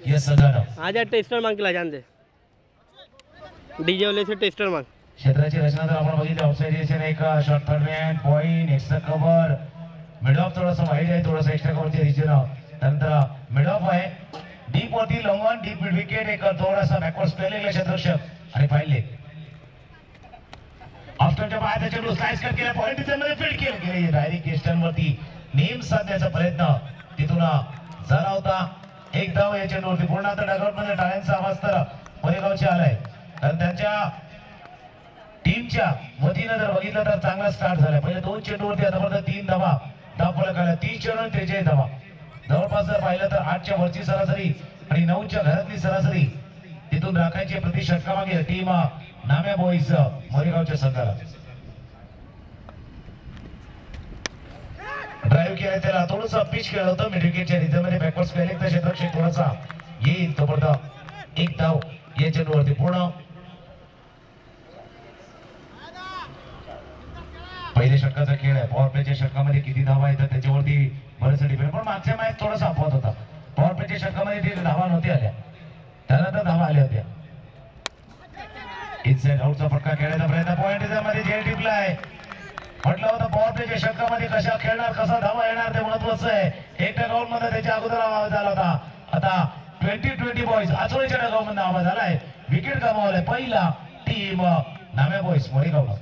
या संघानं आज टेस्टर मांग केला जानते डीजे वाले से टेस्टर मांग क्षेत्राची रचना जर आपण बघितली ऑफसाइड एक short third point extra cover mid of थोडासा वाईड आहे थोडासा एक्स्ट्रा कव्हरच्या दिशेनं त्यानंतर मिड ऑफ आहे डीप वरती long on deep mid wicket एक थोडासा बॅकवर्ड स्पेलिंग क्षेत्ररक्षक आणि फाईनली ऑफस्टॉपच्या बाहेर चेंडू स्लाइस कट केला पॉइंट मध्ये फील्ड केली डायरेक्ट केस्टन वरती नेम साधण्याचा प्रयत्न तिथून झाला होता एक धाव या चेंडूवरती पूर्ण आता डगआउट मध्ये टाळ्यांचा आवाज तर मोरेगावचे आलाय कारण त्यांच्या टीमच्या वतीनं जर बघितलं तर चांगला स्टार्ट झालाय पहिले 2 चेंडूवरती आतापर्यंत 3 धावा धावफलक आला 30 चेंडू 43 धावा जवळपास जर पाहिलं तर 8च्या वरची सरासरी आणि 9च्या घरातली सरासरी तिथून राखायची प्रति षटकामागे टीम नाम्या बॉईज मोरेगावच्या संघाला ड्राईव्ह केला त्याला थोडंसं पिच खेळलं होतं मिड विकेटच्या रिझनमध्ये बॅकवर्ड स्पेलिंग तर क्षेत्ररक्षक थोडासा येईल तोपर्यंत एक धाव या चेंडूवरती पूर्ण पहिल्या षटकाचा खेळ आहे पॉवर प्लेच्या षटकामध्ये किती धावा येतात त्याच्यावरती बरेच डिपेंड पण मागच्या मॅच थोडासा अपवाद होता पॉवर प्लेच्या षटकामध्ये धावा नव्हत्या आल्या त्यानंतर धावा आल्या होत्या इनसाइड आउटचा फटका खेळण्याचा प्रयत्न पॉइंट मध्ये जे टिपलाय म्हटलं होतं पॉवर प्लेच्या षटकामध्ये कशा खेळणार कसा धावा येणार ते महत्वाचं आहे एक डगआउट मध्ये त्याच्या अगोदर आवाज आला होता आता 20-20 बॉईज आचोळीच्या डगआउट मध्ये आवाज आलाय विकेट गमावलाय पहिला टीम नाम्या बॉईज मोरेगावला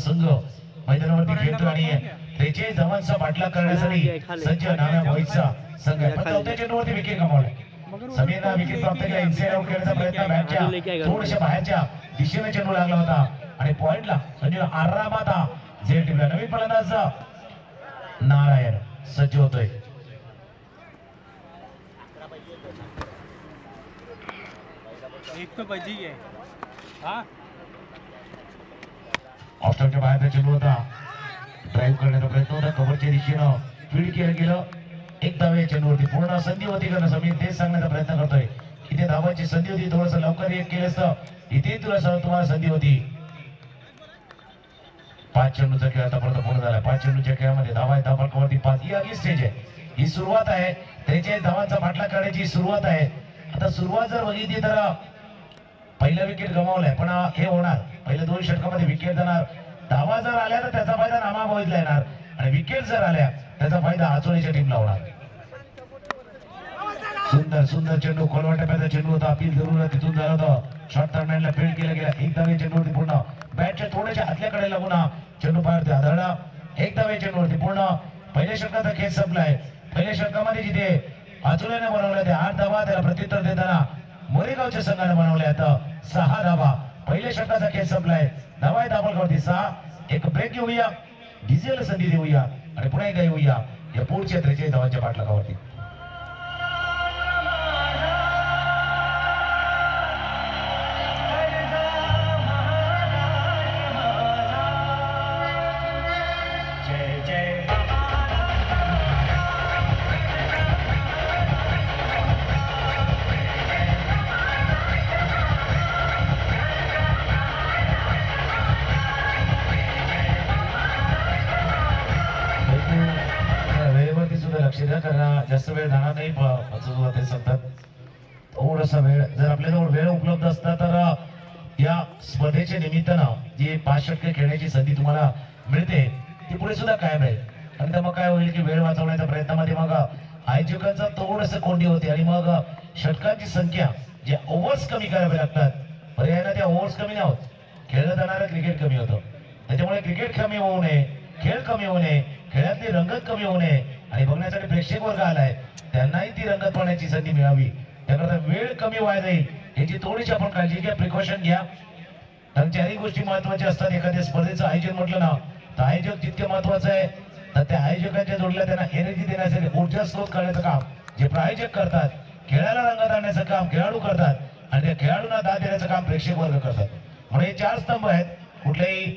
संघ मैदानावरती खेळतो आणि 43 धावांचा पाठलाग करण्यासाठी सज्ज नाम्या बॉईजचा संघ आहे चौथ्या चेंडूवरती विकेट गमावलाय समीरला विकेट प्राप्त केला इनसाइड आउट खेळण्याचा प्रयत्न बॅटच्या थोड्याशा बाहेरच्या दिशेने चेंडू लागला होता आणि पॉइंटला संजय आरामात झेल टिपला नवीन फलंदाज नारायण सज्ज होतोय एक तो बजी है हाँ ऑफस्टॉपच्या बाहेरचा चेंडू होता ड्राईव्ह करण्याचा प्रयत्न होता कव्हरच्या दिशेनं फील्ड केलं गेलं एक धावे चेंडूवरती पूर्ण संधी होती करणं समीर तेच सांगण्याचा प्रयत्न करतोय इथे धावांची संधी होती थोडंसं लवकर एक केलं असतं इथे तुम्हाला संधी होती 5 चेंडूचा खेळ आतापर्यंत पूर्ण झाला 5 चेंडूच्या खेळामध्ये धावा आहे धावफलकावरती 5 ही अगली स्टेज आहे ही सुरुवात आहे 43 धावांचा पाठलाग करण्याची सुरुवात आहे आता सुरुवात जर बघितली तर पहिला विकेट गमावलाय पण हे होणार पहिल्या 2 षटकामध्ये विकेट जाणार धावा जर आल्या तर त्याचा फायदा नामा बॉईजला येणार आणि विकेट जर आल्या त्याचा फायदा आचोळीच्या टीमला होणार सुंदर सुंदर चेंडू खोलवा टप्प्याचा चेंडू होता अपील जरूर तिथून झाला होता शॉर्ट टर्नला फील्ड केला गेला एक धावे चेंडूवरती पूर्ण बॅटच्या थोड्याशा आतल्याकडे लागून चेंडू पारते आदळला एक धावे चेंडूवरती पूर्ण पहिल्या षटकाचा खेळ संपलाय पहिल्या षटकामध्ये जिथे आचोळ्याने बनवल्या त्या 8 धावा त्याला प्रत्युत्तर देताना मोरेगावच्या संघाने बनवल्या आता 6 धावा पहिल्या षटकाचा खेळ संपलाय धावा धावफलकावरती 6 एक ब्रेक घेऊया डिझेल संधी देऊया आणि पुन्हा एकदा येऊया या पुढच्या 43 धावांच्या पाठलागावरती जास्त वेळ जाणार नाही ते सांगतात थोडासा वेळ जर आपल्याजवळ वेळ उपलब्ध असता तर या स्पर्धेच्या निमित्तानं जी 5 षटके खेळण्याची संधी तुम्हाला मिळते ती पुढे सुद्धा कायम राहील आणि मग काय होईल की वेळ वाचवण्याच्या प्रयत्नामध्ये मग आयोजकांचा थोडंसं कोंडी होते आणि मग षटकांची संख्या जे ओव्हर्स कमी करावे लागतात पर्यायाने त्या ओव्हर्स कमी नाही होत खेळलं जाणारं क्रिकेट कमी होतं त्याच्यामुळे क्रिकेट कमी होऊ नये खेळ कमी होऊ नये खेळातली रंगत कमी होऊ नये आणि बघण्यासाठी प्रेक्षक वर्ग आलाय त्यांनाही ती रंगत पाहण्याची संधी मिळावी त्याकरता वेळ कमी व्हायला जाईल याची थोडीशी आपण काळजी घ्या, प्रिकॉशन घ्या. कारण चारही गोष्टी महत्वाच्या असतात. एखाद्या स्पर्धेचं आयोजन म्हटलं ना तर आयोजक जितके महत्वाचं आहे, तर त्या आयोजकांच्या जोडल्या त्यांना एनर्जी देण्यासाठी ऊर्जा स्रोत करण्याचं काम जे प्रायोजक करतात, खेळाला रंगात आणण्याचं काम खेळाडू करतात आणि त्या खेळाडूंना दाद देण्याचं काम प्रेक्षक वर्ग करतात. म्हणून हे 4 स्तंभ आहेत. कुठल्याही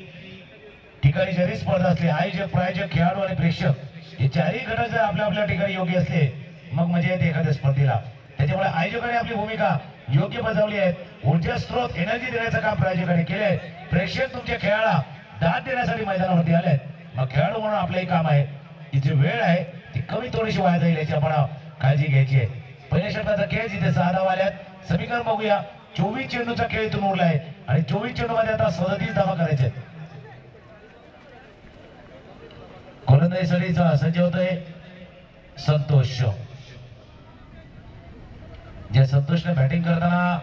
ठिकाणी जरी स्पर्धा असली, आयोजक, प्रायोजक, खेळाडू आणि प्रेक्षक हे चारही घटक जर आपल्या आपल्या ठिकाणी योग्य असले मग मजा येते एखाद्या स्पर्धेला. त्याच्यामुळे आयोजकांनी आपली भूमिका योग्य बजावली आहे. ऊर्जा स्रोत एनर्जी देण्याचं काम प्रायोजकांनी केलंय. प्रेक्षक तुमच्या खेळाला दाद देण्यासाठी मैदानावरती आले. मग खेळाडू म्हणून आपलंही काम आहे, ही जी वेळ आहे ती कमी थोडीशी वाया जाईल याची आपण काळजी घ्यायची आहे. पहिल्या षटकाचा खेळ जिथे 6 धावा आल्यात. समीकरण बघूया. 24 चेंडूचा खेळ इथून उरलाय आणि 24 चेंडू मध्ये आता 37 धावा करायचे. गोलंदाजीसाठी सज्ज होतोय संतोष. ज्या संतोषने बॅटिंग करताना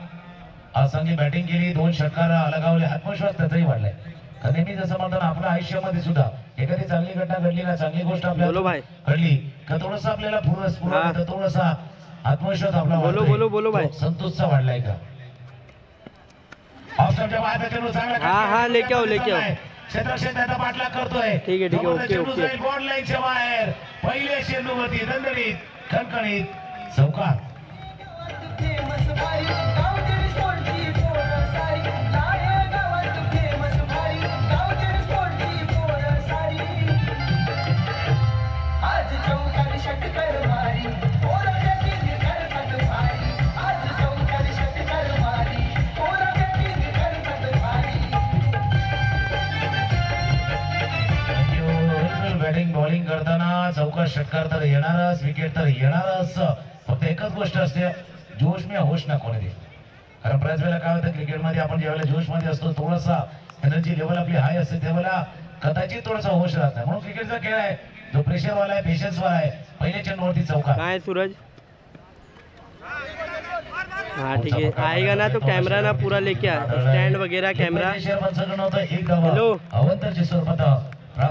असांगी बॅटिंग केली, 2 षटकार लगावले, आत्मविश्वास त्याचाही वाढलाय. कारण नेहमी जसं म्हणताना आपल्या आयुष्यामध्ये सुद्धा एखादी चांगली घटना घडली ना, चांगली गोष्ट आपल्याला घडली का थोडंसं आपल्याला थोडासा आत्मविश्वास आपला भाई संतोषचा वाढलाय का. लेके आओ क्षेत्रक्षण त्याचा पाठलाग करतोय. ठीक आहे ओके. बॉल लाईनच्या बाहेर पहिल्या चेंडूवरती दणदणीत खणखणीत चौकार. बॅटिंग बॉलिंग करताना चौकार षटकार तर येणारच, विकेट तर येणारच. फक्त एकच गोष्ट असते, जोश में होश ना कोणी दे. कारण बऱ्याच वेळेला काय होतं क्रिकेटमध्ये आपण ज्यावेळेला जोश मध्ये असतो थोडासा एनर्जी लेवल आपली हाय असते त्यावेळेला कदाचित थोडासा होश राहत नाही. म्हणून क्रिकेटचा खेळ आहे जो प्रेशर वाला आहे, पेशन्स वाला आहे. पहिल्या चेंडूवरती चौकार. काय सूरज. हाँ ठीक है, आएगा ना तो कैमरा ना पूरा लेके आ, स्टैंड वगैरह कैमरा. हेलो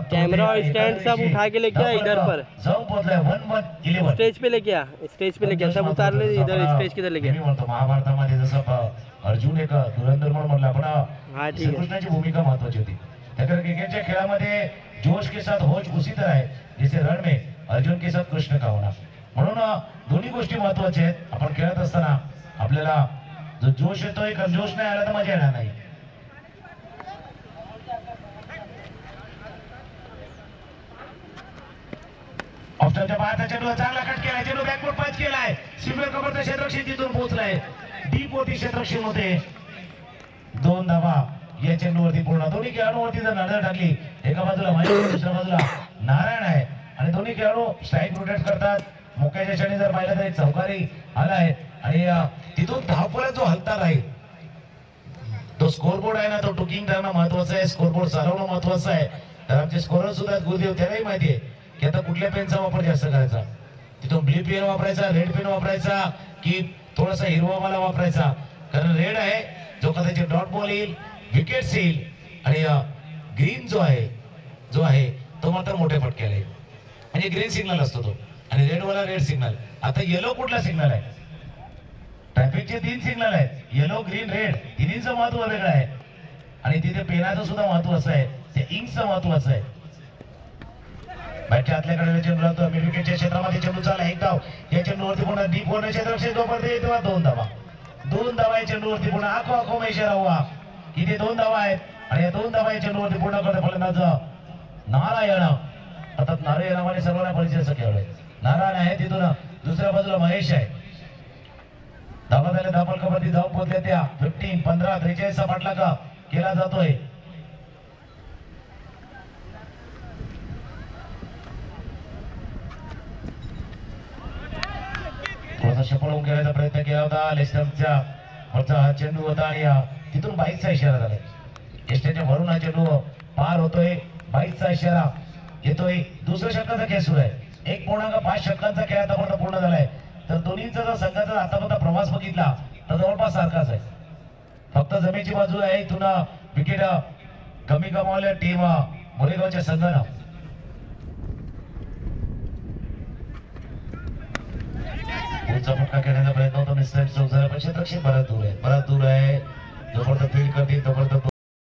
कैमरा और स्टैंड सब उठा के लेके आ इधर पर. स्टेज पे लेके आ, स्टेज पे लेके आ, सब उतार ले इधर स्टेज किधर लेके आ. महाभारतामध्ये अर्जुन एक धुरंधर म्हणून म्हटलं आपण. हाँ ठीक है. कृष्णाची भूमिका महत्वाची होती. त्याकडे क्रिकेटच्या खेळामध्ये जोश के साथ होश उसी तरह है जैसे रण में अर्जुन के साथ कृष्ण का होना. म्हणून दोन्ही गोष्टी महत्वाच्या आहेत. आपण खेळत असताना आपल्याला जो जोश येतोय, जोश नाही आला तर मजा येणार नाही. ऑफस्टॉपच्या बाहेरचा चेंडू चांगला कट केलाय, चेंडू बॅकवर्ड पाच केलाय, स्वीपर कव्हरचं क्षेत्ररक्षण तिथून पोहोचलाय, डीप होती क्षेत्ररक्षण होते. 2 धावा या चेंडूवरती पूर्ण. दोन्ही खेळाडूवरती जर नजर टाकली, एका बाजूला माहिती दुसऱ्या बाजूला नारायण आहे आणि दोन्ही खेळाडू स्ट्राईक रोटेट करतात. मोक्याच्या क्षणी जर पाहिलं तर चौकारी आलाय आणि तिथून धावपळा जो हलता राहील तो स्कोरबोर्ड आहे ना, तो टुकिंग करणं महत्वाचं आहे, स्कोरबोर्ड चालवणं महत्वाचं आहे. तर आमचे स्कोरर सुद्धा गुरुदेव त्यालाही माहिती आहे की आता कुठल्या पेनचा वापर जास्त करायचा, तिथून ब्लू पेन वापरायचा, रेड पेन वापरायचा की थोडासा हिरवा वाला वापरायचा. कारण रेड आहे जो कदाचित डॉट बॉल येईल, विकेट्स येईल आणि ग्रीन जो आहे तो मात्र मोठ्या फटक्याला येईल. म्हणजे ग्रीन सिग्नल असतो तो आणि रेड वाला रेड सिग्नल. आता येलो कुठला सिग्नल आहे? ट्रॅफिकचे 3 सिग्नल आहेत, येलो, ग्रीन, रेड. तिन्हीचं महत्व वेगळं आहे आणि तिथे पेनाचं सुद्धा महत्वाचं आहे, ते इंकचं महत्वाचं आहे. बॅटच्या आतल्याकडे चेंडू राहतो, मिड विकेटच्या क्षेत्रामध्ये चेंडू चालला, 1 धाव. या चेंडूवरती पुन्हा डीप होणं क्षेत्ररक्षण जोपर्यंत येतो 2 धावा. 2 धावा या चेंडूवरती पुन्हा आखो में इशारा हुआ की ते 2 धावा आहेत आणि या 2 धावा या चेंडूवरती पूर्ण करतो फलंदाज नारायण. अर्थात नारायण नावाने सर्वांना परिचय खेळाडू आहे. नारायण आहे, तिथून दुसऱ्या बाजूला महेश आहे. धावा झाल्या, धापल कबड्डी जाऊन पोहोचल्या त्या 15, 15, 43 चा पाठलाग केला जातोय. थोडासा शपळून खेळायचा प्रयत्न केला होता. लेस्टरच्या वरचा हा चेंडू होता आणि तिथून 22चा इशारा झालाय. एस्टेच्या वरून हा चेंडू पार होतोय. 22चा इशारा येतोय. दुसऱ्या षटकाचा खेळ सुरू आहे. 1.5 षटकांचा खेळ आतापर्यंत पूर्ण झालाय. तर दोन्हींचा जर संघाचा आतापर्यंत प्रवास बघितला तर जवळपास सारखाच आहे. फक्त जमेची बाजू आहे, इथून विकेट कमी गमावल्या टीम मोरेगावच्या संघानं. चेंडूचा फटका खेळण्याचा प्रयत्न होता मिस्टर चौधरी पण क्षेत्रक्षण बराच दूर आहे जोपर्यंत फील्ड करतील तोपर्यंत